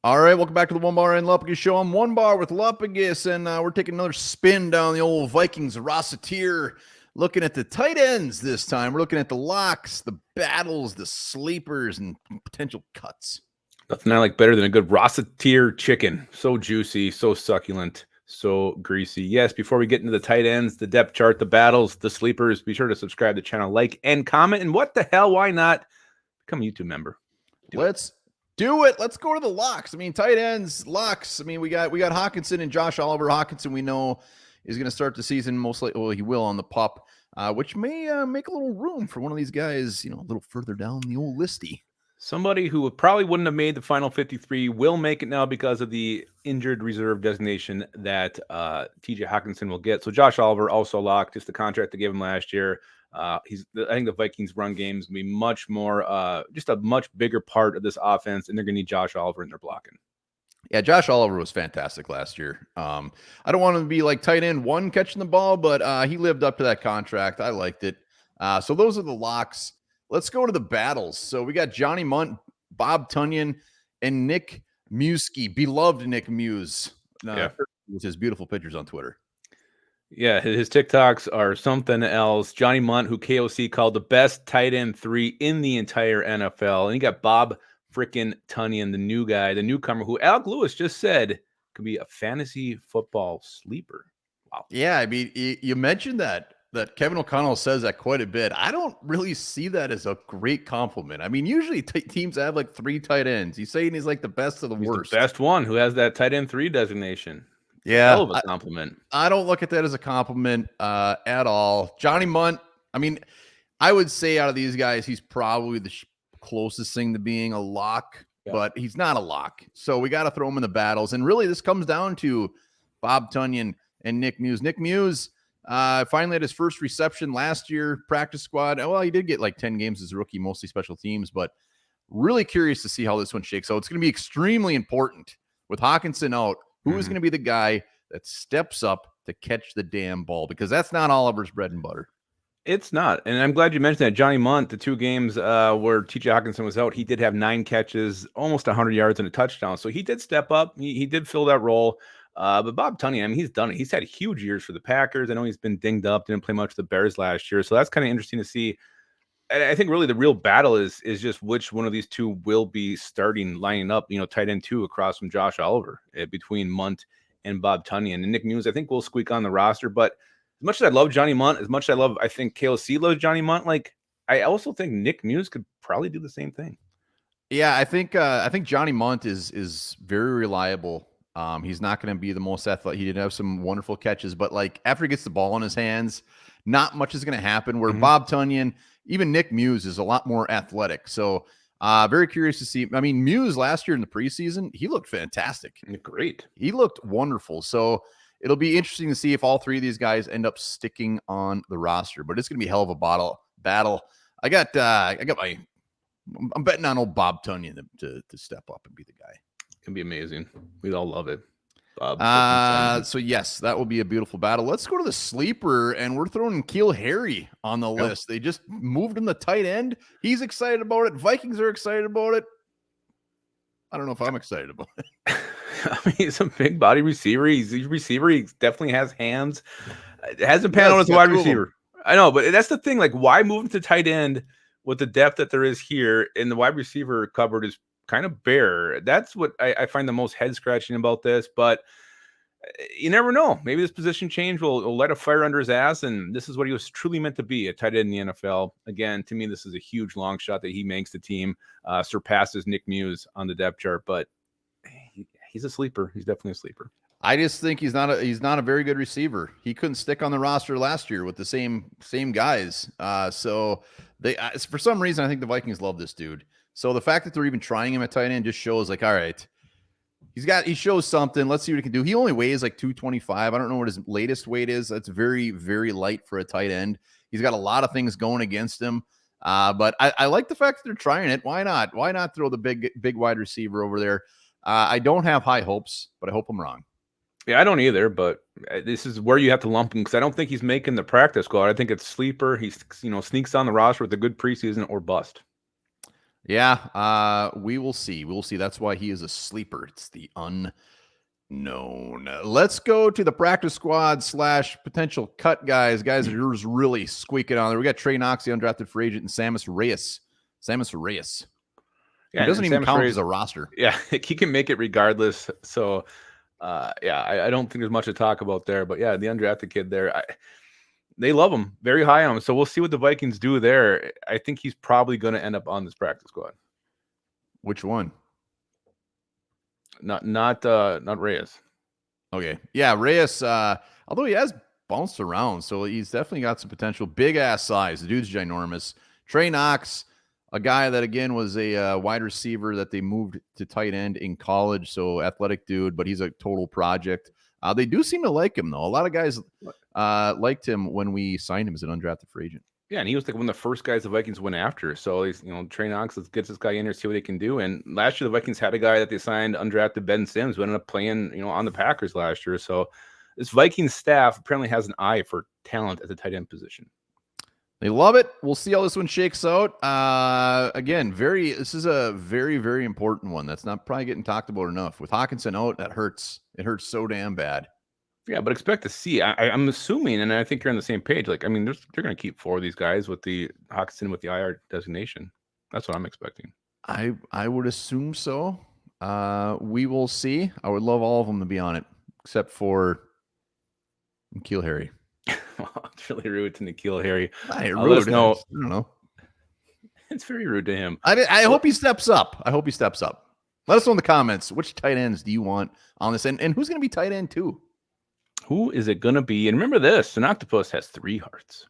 All right, welcome back to the Onebar and Lupagus show. I'm Onebar with Lupagus, and we're taking another spin down the old Vikings Rosseteer, looking at the tight ends this time. We're looking at the locks, the battles, the sleepers, and potential cuts. Nothing I like better than a good Rosseteer chicken. So juicy, so succulent, so greasy. Yes, before we get into the tight ends, the depth chart, the battles, the sleepers, be sure to subscribe to the channel, like, and comment. And what the hell, why not become a YouTube member? Let's do it. Let's go to the locks. I mean, tight ends, locks. I mean, we got Hawkinson and Josh Oliver. Hawkinson, we know, is going to start the season most likely. Well, he will on the pup, which may make a little room for one of these guys, a little further down the old listy. Somebody who probably wouldn't have made the final 53 will make it now because of the injured reserve designation that TJ Hawkinson will get. So Josh Oliver also locked, just the contract they gave him last year. I think the Vikings run games will be much more, just a much bigger part of this offense, and they're going to need Josh Oliver in their blocking. Yeah, Josh Oliver was fantastic last year. I don't want him to be like tight end one catching the ball, but he lived up to that contract. I liked it. So those are the locks. Let's go to the battles. So we got Johnny Munt, Bob Tunyon, and Nick Muskie, beloved Nick Muse, with his beautiful pictures on Twitter. Yeah, his TikToks are something else. Johnny Munt, who KOC called the best tight end 3 in the entire NFL. And you got Bob freaking Tunyon, the new guy, the newcomer, who Alec Lewis just said could be a fantasy football sleeper. Wow. Yeah, I mean, you mentioned that Kevin O'Connell says that quite a bit. I don't really see that as a great compliment. I mean, usually teams have like 3 tight ends. He's saying he's like the best of the worst. The best one who has that tight end 3 designation. Yeah. Hell of a compliment. I don't look at that as a compliment at all. Johnny Munt, I mean, I would say out of these guys, he's probably the closest thing to being a lock, but he's not a lock. So we got to throw him in the battles. And really, this comes down to Bob Tunyon and Nick Muse. Nick Muse finally had his first reception last year, practice squad. Well, he did get like 10 games as a rookie, mostly special teams, but really curious to see how this one shakes out. It's going to be extremely important with Hawkinson out. Who is going to be the guy that steps up to catch the damn ball? Because that's not Oliver's bread and butter. It's not. And I'm glad you mentioned that. Johnny Munt, the 2 games where TJ Hawkinson was out, he did have 9 catches, almost 100 yards and a touchdown. So he did step up. He did fill that role. But Bob Tunyon, I mean, he's done it. He's had huge years for the Packers. I know he's been dinged up, didn't play much with the Bears last year. So that's kind of interesting to see. And I think really the real battle is just which one of these 2 will be starting, lining up, tight end 2 across from Josh Oliver between Munt and Bob Tunyon. And Nick Muse, I think, will squeak on the roster. But as much as I love Johnny Munt, as much as I think KOC loves Johnny Munt, like I also think Nick Muse could probably do the same thing. Yeah, I think Johnny Munt is very reliable. He's not going to be the most athletic. He did have some wonderful catches, but like after he gets the ball in his hands, not much is going to happen. Where Bob Tunyon, even Nick Muse, is a lot more athletic. So very curious to see. I mean, Muse last year in the preseason, he looked fantastic. Great. He looked wonderful. So it'll be interesting to see if all 3 of these guys end up sticking on the roster. But it's going to be a hell of a battle. I'm betting on old Bob Tunyon to step up and be the guy. It can be amazing. We all love it. So yes, that will be a beautiful battle. Let's go to the sleeper, and we're throwing N'Keal Harry on the list. They just moved him to tight end. He's excited about it. Vikings are excited about it. I don't know if I'm excited about it. I mean, he's a big body receiver. He's a receiver. He definitely has hands. It hasn't panned out as a wide receiver. I know, but that's the thing. Like, why move him to tight end with the depth that there is here? And the wide receiver cupboard is kind of bare. That's what I find the most head scratching about this. But you never know. Maybe this position change will light a fire under his ass, and this is what he was truly meant to be, a tight end in the NFL. Again, to me, this is a huge long shot that he makes the team, surpasses Nick Muse on the depth chart. But he's a sleeper. He's definitely a sleeper. I just think he's not a very good receiver. He couldn't stick on the roster last year with the same guys. So they for some reason I think the Vikings love this dude. So the fact that they're even trying him at tight end just shows like, all right, he shows something. Let's see what he can do. He only weighs like 225. I don't know what his latest weight is. That's very, very light for a tight end. He's got a lot of things going against him. But I like the fact that they're trying it. Why not? Why not throw the big wide receiver over there? I don't have high hopes, but I hope I'm wrong. Yeah, I don't either, but this is where you have to lump him because I don't think he's making the practice squad. I think it's sleeper. He's sneaks on the roster with a good preseason or bust. Yeah, we will see. We will see. That's why he is a sleeper. It's the unknown. Let's go to the practice squad / potential cut guys. Guys that are really squeaking on there. We got Trey Knox, the undrafted free agent, and Samus Reyes. Yeah, He doesn't and even Samus count Reyes, as a roster. yeah, he can make it regardless. So, yeah, I don't think there's much to talk about there. But yeah, the undrafted kid there, they love him, very high on him. So we'll see what the Vikings do there. I think he's probably going to end up on this practice squad. Which one? Not Reyes. Okay. Yeah, Reyes, although he has bounced around, so he's definitely got some potential. Big ass size. The dude's ginormous. Trey Knox, a guy that, again, was a wide receiver that they moved to tight end in college, so athletic dude, but he's a total project. They do seem to like him, though. A lot of guys liked him when we signed him as an undrafted free agent. Yeah, and he was like one of the first guys the Vikings went after. So he's, Trey Knox, let's get this guy in here, see what he can do. And last year the Vikings had a guy that they signed undrafted, Ben Sims, who ended up playing, on the Packers last year. So this Vikings staff apparently has an eye for talent at the tight end position. They love it. We'll see how this one shakes out. Again, this is a very, very important one. That's not probably getting talked about enough. With Hockenson out, that hurts. It hurts so damn bad. Yeah, but expect to see. I'm assuming, and I think you're on the same page. They're going to keep 4 of these guys with the Hockenson with the IR designation. That's what I'm expecting. I would assume so. We will see. I would love all of them to be on it, except for N'Keal Harry. It's really rude to N'Keal Harry. Let us know. I don't know. It's very rude to him. I hope he steps up. Let us know in the comments, which tight ends do you want on this, and who's going to be tight end too? Who is it going to be? And remember this, an octopus has 3 hearts.